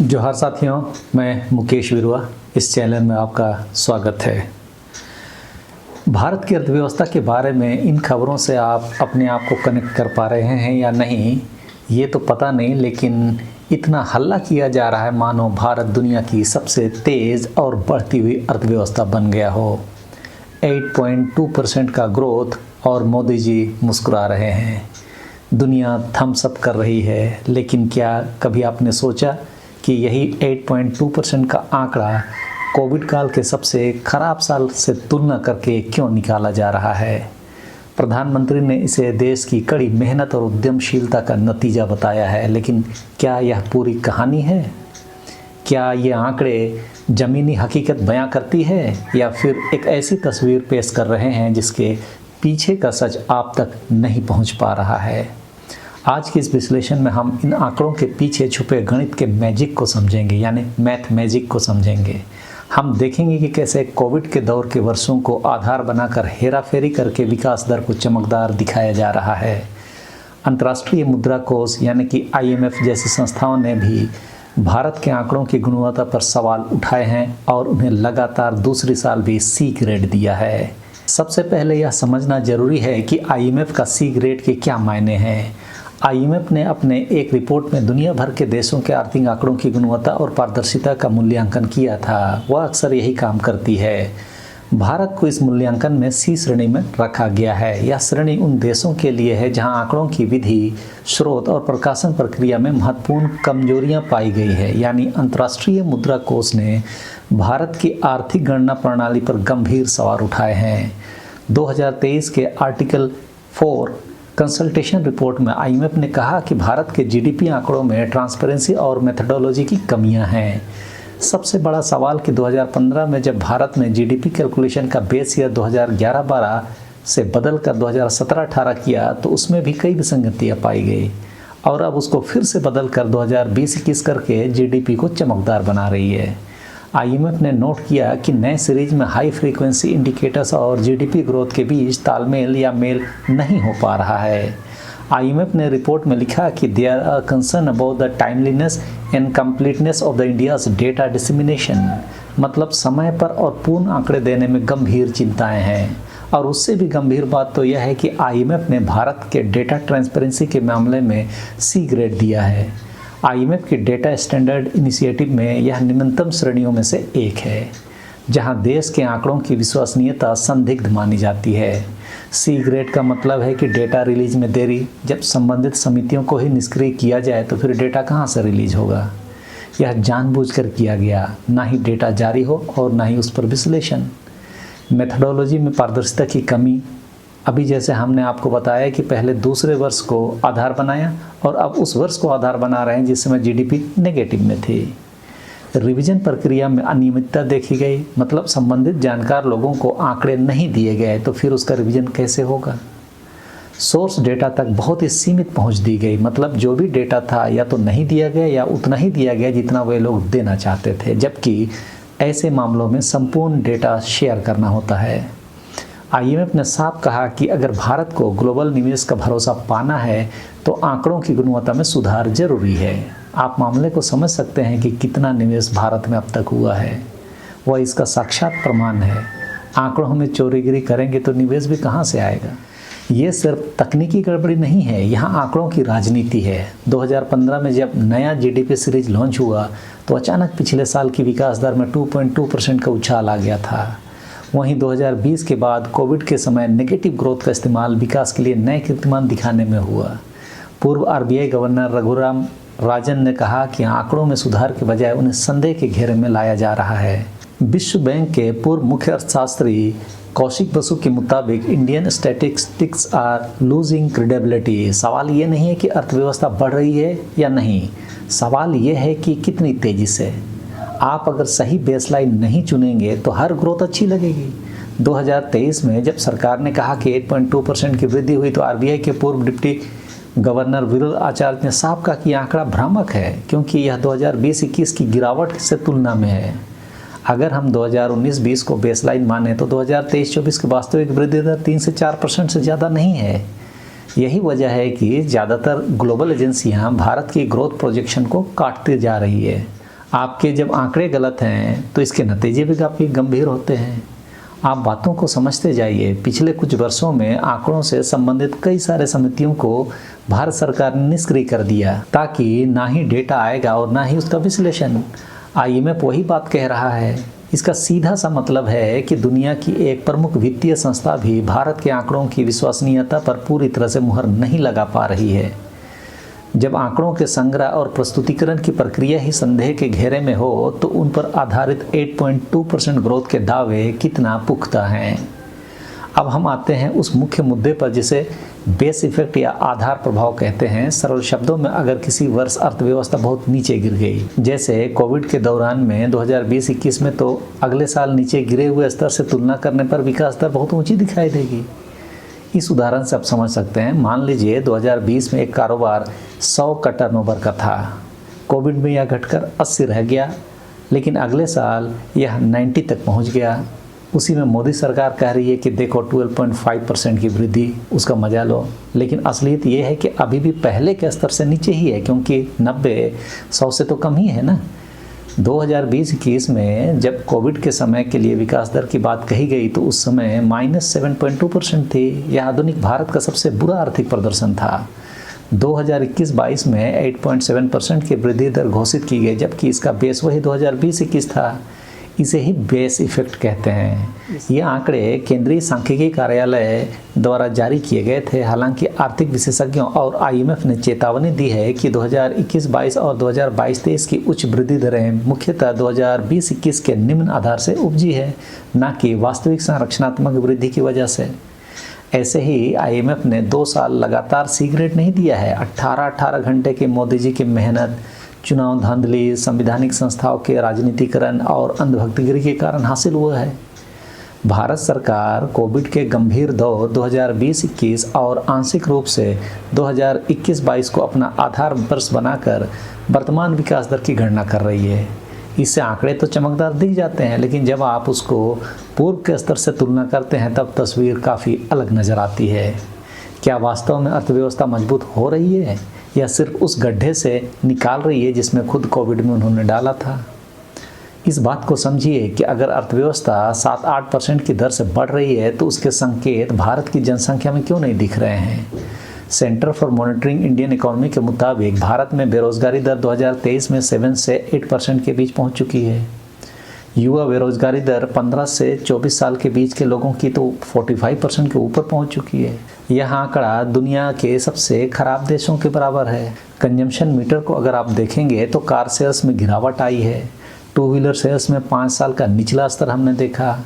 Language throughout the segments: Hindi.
जोहार साथियों, मैं मुकेश विरुआ। इस चैनल में आपका स्वागत है। भारत की अर्थव्यवस्था के बारे में इन खबरों से आप अपने आप को कनेक्ट कर पा रहे हैं या नहीं ये तो पता नहीं, लेकिन इतना हल्ला किया जा रहा है मानो भारत दुनिया की सबसे तेज़ और बढ़ती हुई अर्थव्यवस्था बन गया हो। 8.2% का ग्रोथ और मोदी जी मुस्कुरा रहे हैं। दुनिया थम्स अप कर रही है, लेकिन क्या कभी आपने सोचा कि यही 8.2% का आंकड़ा कोविड काल के सबसे खराब साल से तुलना करके क्यों निकाला जा रहा है? प्रधानमंत्री ने इसे देश की कड़ी मेहनत और उद्यमशीलता का नतीजा बताया है, लेकिन क्या यह पूरी कहानी है? क्या ये आंकड़े ज़मीनी हकीकत बयां करती है या फिर एक ऐसी तस्वीर पेश कर रहे हैं जिसके पीछे का सच आप तक नहीं पहुंच पा रहा है? आज के इस विश्लेषण में हम इन आंकड़ों के पीछे छुपे गणित के मैजिक को समझेंगे, यानी मैथ मैजिक को समझेंगे। हम देखेंगे कि कैसे कोविड के दौर के वर्षों को आधार बनाकर हेराफेरी करके विकास दर को चमकदार दिखाया जा रहा है। अंतर्राष्ट्रीय मुद्रा कोष यानी कि IMF जैसी संस्थाओं ने भी भारत के आंकड़ों की गुणवत्ता पर सवाल उठाए हैं और उन्हें लगातार दूसरी साल भी C ग्रेड दिया है। सबसे पहले यह समझना जरूरी है कि IMF का C ग्रेड के क्या मायने हैं। IMF ने अपने एक रिपोर्ट में दुनिया भर के देशों के आर्थिक आंकड़ों की गुणवत्ता और पारदर्शिता का मूल्यांकन किया था। वह अक्सर यही काम करती है। भारत को इस मूल्यांकन में C श्रेणी में रखा गया है। यह श्रेणी उन देशों के लिए है जहां आंकड़ों की विधि, स्रोत और प्रकाशन प्रक्रिया में महत्वपूर्ण कमजोरियां पाई गई है। यानी अंतर्राष्ट्रीय मुद्रा कोष ने भारत की आर्थिक गणना प्रणाली पर गंभीर सवाल उठाए हैं। 2023 के आर्टिकल 4 कंसल्टेशन रिपोर्ट में IMF ने कहा कि भारत के GDP आंकड़ों में ट्रांसपेरेंसी और मेथडोलॉजी की कमियां हैं। सबसे बड़ा सवाल कि 2015 में जब भारत ने GDP कैलकुलेशन का बेस ईयर 2011-12 से बदलकर 2017-18 किया तो उसमें भी कई विसंगतियां पाई गई और अब उसको फिर से बदलकर 2020-21 करके GDP को चमकदार बना रही है। IMF ने नोट किया कि नए सीरीज में हाई फ्रीक्वेंसी इंडिकेटर्स और GDP ग्रोथ के बीच तालमेल या मेल नहीं हो पा रहा है। IMF ने रिपोर्ट में लिखा कि there are concern about the timeliness and completeness of the India's data dissemination. मतलब समय पर और पूर्ण आंकड़े देने में गंभीर चिंताएं हैं। और उससे भी गंभीर बात तो यह है कि IMF ने भारत के डेटा ट्रांसपेरेंसी के मामले में C ग्रेड दिया है। IMF की डेटा स्टैंडर्ड इनिशिएटिव में यह निम्नतम श्रेणियों में से एक है, जहां देश के आंकड़ों की विश्वसनीयता संदिग्ध मानी जाती है। C ग्रेड का मतलब है कि डेटा रिलीज में देरी। जब संबंधित समितियों को ही निष्क्रिय किया जाए तो फिर डेटा कहां से रिलीज होगा? यह जानबूझकर किया गया, ना ही डेटा जारी हो और ना ही उस पर विश्लेषण। मेथडोलॉजी में पारदर्शिता की कमी। अभी जैसे हमने आपको बताया कि पहले दूसरे वर्ष को आधार बनाया और अब उस वर्ष को आधार बना रहे हैं जिस समय GDP नेगेटिव में थी। रिवीजन प्रक्रिया में अनियमितता देखी गई। मतलब संबंधित जानकार लोगों को आंकड़े नहीं दिए गए तो फिर उसका रिवीजन कैसे होगा? सोर्स डेटा तक बहुत ही सीमित पहुंच दी गई। मतलब जो भी डेटा था या तो नहीं दिया गया या उतना ही दिया गया जितना वे लोग देना चाहते थे, जबकि ऐसे मामलों में संपूर्ण डेटा शेयर करना होता है। IMF ने साफ कहा कि अगर भारत को ग्लोबल निवेश का भरोसा पाना है तो आंकड़ों की गुणवत्ता में सुधार जरूरी है। आप मामले को समझ सकते हैं कि कितना निवेश भारत में अब तक हुआ है। वह इसका साक्षात प्रमाण है। आंकड़ों में चोरीगिरी करेंगे तो निवेश भी कहां से आएगा? ये सिर्फ तकनीकी गड़बड़ी नहीं है, यहाँ आंकड़ों की राजनीति है। 2015 में जब नया GDP सीरीज लॉन्च हुआ तो अचानक पिछले साल की विकास दर में 2.2% का उछाल आ गया था। वहीं 2020 के बाद कोविड के समय नेगेटिव ग्रोथ का इस्तेमाल विकास के लिए नए कीर्तिमान दिखाने में हुआ। पूर्व RBI गवर्नर रघुराम राजन ने कहा कि आंकड़ों में सुधार के बजाय उन्हें संदेह के घेरे में लाया जा रहा है। विश्व बैंक के पूर्व मुख्य अर्थशास्त्री कौशिक बसु के मुताबिक Indian statistics are losing credibility. सवाल ये नहीं है कि अर्थव्यवस्था बढ़ रही है या नहीं, सवाल ये है कि कितनी तेजी से। आप अगर सही बेसलाइन नहीं चुनेंगे तो हर ग्रोथ अच्छी लगेगी। 2023 में जब सरकार ने कहा कि 8.2% की वृद्धि हुई तो RBI के पूर्व डिप्टी गवर्नर विरुल आचार्य ने साफ कहा कि आंकड़ा भ्रामक है, क्योंकि यह 2020-21 की गिरावट से तुलना में है। अगर हम 2019-20 को बेसलाइन माने तो 2023-24 की वास्तविक वृद्धि दर 3 से 4% से ज़्यादा नहीं है। यही वजह है कि ज़्यादातर ग्लोबल एजेंसियां भारत की ग्रोथ प्रोजेक्शन को काटती जा रही है। आपके जब आंकड़े गलत हैं तो इसके नतीजे भी काफ़ी गंभीर होते हैं। आप बातों को समझते जाइए। पिछले कुछ वर्षों में आंकड़ों से संबंधित कई सारे समितियों को भारत सरकार ने निष्क्रिय कर दिया, ताकि ना ही डेटा आएगा और ना ही उसका विश्लेषण। IMF वही बात कह रहा है। इसका सीधा सा मतलब है कि दुनिया की एक प्रमुख वित्तीय संस्था भी भारत के आंकड़ों की विश्वसनीयता पर पूरी तरह से मुहर नहीं लगा पा रही है। जब आंकड़ों के संग्रह और प्रस्तुतिकरण की प्रक्रिया ही संदेह के घेरे में हो तो उन पर आधारित 8.2% ग्रोथ के दावे कितना पुख्ता हैं। अब हम आते हैं उस मुख्य मुद्दे पर जिसे बेस इफेक्ट या आधार प्रभाव कहते हैं। सरल शब्दों में, अगर किसी वर्ष अर्थव्यवस्था बहुत नीचे गिर गई, जैसे कोविड के दौरान में 2020-21 में, तो अगले साल नीचे गिरे हुए स्तर से तुलना करने पर विकास दर बहुत ऊंची दिखाई देगी। इस उदाहरण से आप समझ सकते हैं। मान लीजिए 2020 में एक कारोबार 100 का टर्नओवर का था, कोविड में यह घटकर 80 रह गया, लेकिन अगले साल यह 90 तक पहुंच गया। उसी में मोदी सरकार कह रही है कि देखो 12.5% की वृद्धि, उसका मजा लो। लेकिन असलियत ये है कि अभी भी पहले के स्तर से नीचे ही है, क्योंकि 90 100 से तो कम ही है ना। 2020-21 में जब कोविड के समय के लिए विकास दर की बात कही गई तो उस समय -7.2% थी। यह आधुनिक भारत का सबसे बुरा आर्थिक प्रदर्शन था। 2021-22 में 8.7% की वृद्धि दर घोषित की गई, जबकि इसका बेस वही 2020-21 था। इसे ही बेस इफेक्ट कहते हैं। ये आंकड़े केंद्रीय सांख्यिकी कार्यालय द्वारा जारी किए गए थे। हालांकि आर्थिक विशेषज्ञों और IMF ने चेतावनी दी है कि 2021-22 और 2022-23 की उच्च वृद्धि दरें मुख्यतः 2020-21 के निम्न आधार से उपजी है, न कि वास्तविक संरचनात्मक वृद्धि की वजह से। ऐसे ही IMF ने 2 साल लगातार सी ग्रेड नहीं दिया है। 18 घंटे की मोदी जी की मेहनत, चुनाव धांधली, संवैधानिक संस्थाओं के राजनीतिकरण और अंधभक्तिगिरी के कारण हासिल हुआ है। भारत सरकार कोविड के गंभीर दौर 2020-21 और आंशिक रूप से 2021-22 को अपना आधार वर्ष बनाकर वर्तमान विकास दर की गणना कर रही है। इससे आंकड़े तो चमकदार दिख जाते हैं, लेकिन जब आप उसको पूर्व के स्तर से तुलना करते हैं तब तस्वीर काफ़ी अलग नज़र आती है। क्या वास्तव में अर्थव्यवस्था मजबूत हो रही है या सिर्फ उस गड्ढे से निकाल रही है जिसमें खुद कोविड में उन्होंने डाला था? इस बात को समझिए कि अगर अर्थव्यवस्था 7-8% की दर से बढ़ रही है तो उसके संकेत भारत की जनसंख्या में क्यों नहीं दिख रहे हैं? Centre for monitoring Indian economy के मुताबिक भारत में बेरोजगारी दर 2023 में 7 से 8% के बीच पहुंच चुकी है। युवा बेरोजगारी दर 15 से 24 साल के बीच के लोगों की तो 45% के ऊपर पहुंच चुकी है। यह आंकड़ा दुनिया के सबसे खराब देशों के बराबर है। कंजम्पशन मीटर को अगर आप देखेंगे तो कार सेल्स में गिरावट आई है। 2 व्हीलर सेल्स में 5 साल का निचला स्तर हमने देखा।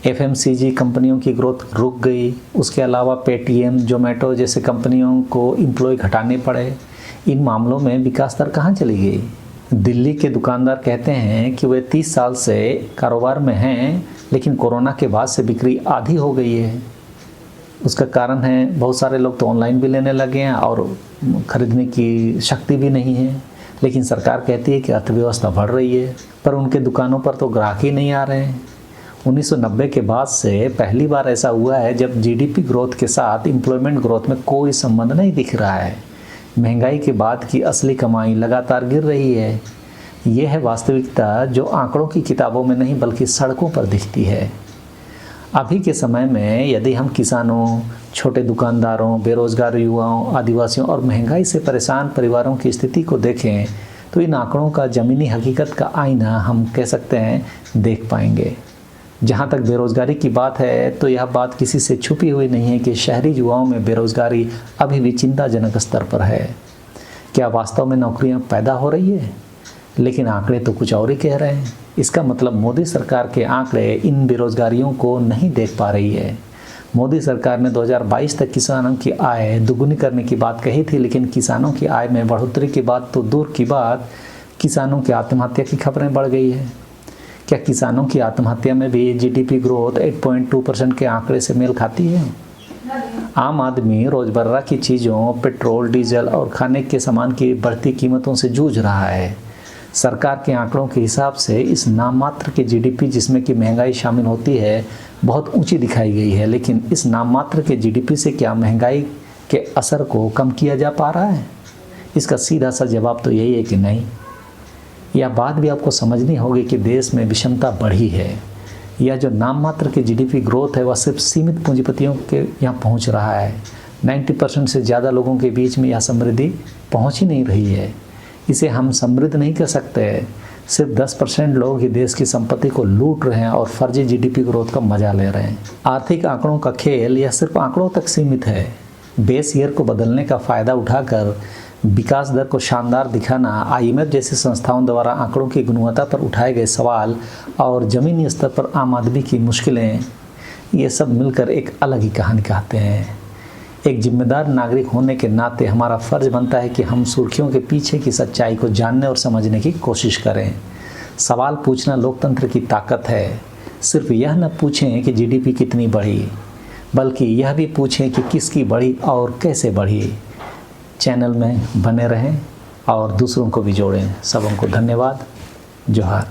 FMCG कंपनियों की ग्रोथ रुक गई। उसके अलावा पेटीएम, जोमेटो जैसे कंपनियों को एम्प्लॉय घटाने पड़े। इन मामलों में विकास दर कहाँ चली गई? दिल्ली के दुकानदार कहते हैं कि वे 30 साल से कारोबार में हैं, लेकिन कोरोना के बाद से बिक्री आधी हो गई है। उसका कारण है बहुत सारे लोग तो ऑनलाइन भी लेने लगे हैं और खरीदने की शक्ति भी नहीं है। लेकिन सरकार कहती है कि अर्थव्यवस्था बढ़ रही है, पर उनके दुकानों पर तो ग्राहक ही नहीं आ रहे हैं। 1990 के बाद से पहली बार ऐसा हुआ है जब GDP ग्रोथ के साथ एम्प्लॉयमेंट ग्रोथ में कोई संबंध नहीं दिख रहा है। महंगाई के बाद की असली कमाई लगातार गिर रही है। यह है वास्तविकता जो आंकड़ों की किताबों में नहीं बल्कि सड़कों पर दिखती है। अभी के समय में यदि हम किसानों, छोटे दुकानदारों, बेरोजगार युवाओं, आदिवासियों और महंगाई से परेशान परिवारों की स्थिति को देखें तो इन आंकड़ों का ज़मीनी हकीकत का आईना हम कह सकते हैं देख पाएंगे। जहाँ तक बेरोजगारी की बात है तो यह बात किसी से छुपी हुई नहीं है कि शहरी युवाओं में बेरोजगारी अभी भी चिंताजनक स्तर पर है। क्या वास्तव में नौकरियाँ पैदा हो रही है? लेकिन आंकड़े तो कुछ और ही कह रहे हैं। इसका मतलब मोदी सरकार के आंकड़े इन बेरोजगारियों को नहीं देख पा रही है। मोदी सरकार ने 2022 तक किसानों की आय दोगुनी करने की बात कही थी, लेकिन किसानों की आय में बढ़ोतरी की बात तो दूर की बात, किसानों की आत्महत्या की खबरें बढ़ गई है। क्या किसानों की आत्महत्या में भी GDP ग्रोथ 8.2% के आंकड़े से मेल खाती है? आम आदमी रोजमर्रा की चीज़ों, पेट्रोल, डीजल और खाने के सामान की बढ़ती कीमतों से जूझ रहा है। सरकार के आंकड़ों के हिसाब से इस नाममात्र के GDP जिसमें कि महंगाई शामिल होती है बहुत ऊंची दिखाई गई है, लेकिन इस नाममात्र के GDP से क्या महंगाई के असर को कम किया जा पा रहा है? इसका सीधा सा जवाब तो यही है कि नहीं। यह बात भी आपको समझनी होगी कि देश में विषमता बढ़ी है। यह जो नाम मात्र की जीडीपी ग्रोथ है वह सिर्फ सीमित पूंजीपतियों के यहाँ पहुँच रहा है। 90% से ज़्यादा लोगों के बीच में यह समृद्धि पहुँच ही नहीं रही है। इसे हम समृद्ध नहीं कह सकते। सिर्फ 10% लोग ही देश की संपत्ति को लूट रहे हैं और फर्जी जीडीपी ग्रोथ का मजा ले रहे हैं। आर्थिक आंकड़ों का खेल यह सिर्फ आंकड़ों तक सीमित है। बेस ईयर को बदलने का फ़ायदा उठाकर विकास दर को शानदार दिखाना, IMF जैसी संस्थाओं द्वारा आंकड़ों की गुणवत्ता पर उठाए गए सवाल और ज़मीनी स्तर पर आम आदमी की मुश्किलें, ये सब मिलकर एक अलग ही कहानी कहते हैं। एक जिम्मेदार नागरिक होने के नाते हमारा फ़र्ज़ बनता है कि हम सुर्खियों के पीछे की सच्चाई को जानने और समझने की कोशिश करें। सवाल पूछना लोकतंत्र की ताकत है। सिर्फ यह न पूछें कि जीडीपी कितनी बढ़ी, बल्कि यह भी पूछें कि किसकी बढ़ी और कैसे बढ़ी। चैनल में बने रहें और दूसरों को भी जोड़ें। सबों को धन्यवाद। जोहार।